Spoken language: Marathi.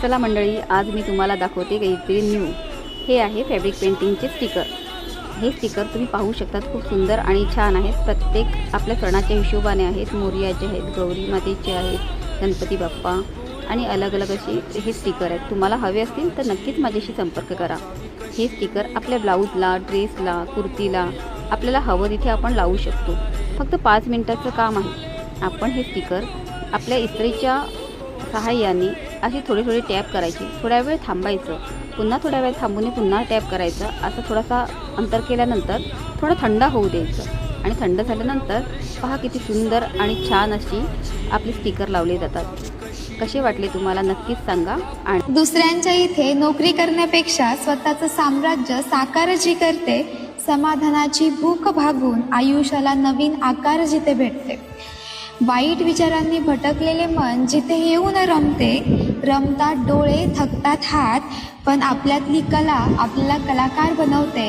चला मंडळी, आज मी तुम्हाला दाखवते काहीतरी न्यू. हे आहे फॅब्रिक पेंटिंगचे स्टिकर. हे स्टिकर तुम्ही पाहू शकतात, खूप सुंदर आणि छान आहेत. प्रत्येक आपल्या सणाच्या हिशोबाने आहेत. मोरयाचे आहेत, गौरी मातेचे आहेत, गणपती बाप्पा आणि अलग अलग असे हे स्टिकर आहेत. तुम्हाला हवे असतील तर नक्कीच माझ्याशी संपर्क करा. हे स्टिकर आपल्या ब्लाऊजला, ड्रेसला, कुर्तीला आपल्याला हवं तिथे आपण लावू शकतो. फक्त 5 मिनिटाचं काम आहे. आपण हे स्टिकर आपल्या इस्त्रीच्या सहाय्याने अशी थोडी थोडी टॅप करायची, थोड्या वेळ थांबायचं, पुन्हा थोड्या वेळ थांबून पुन्हा टॅप करायचं. असं थोडासा अंतर केल्यानंतर थोडं थंड होऊ द्यायचं आणि थंड झाल्यानंतर पहा किती सुंदर आणि छान अशी आपली स्टिकर लावले जातात. कसे वाटले तुम्हाला नक्कीच सांगा. आणि दुसऱ्यांच्या इथे नोकरी करण्यापेक्षा स्वतःचं साम्राज्य साकार जी करते, समाधानाची भूक भागून आयुष्याला नवीन आकार जिथे भेटते. वाईट विचारांनी भटकलेले मन जिथे येऊन रमते, रमतात डोळे, थकतात हात, पण आपल्यातली कला आपल्याला कलाकार बनवते.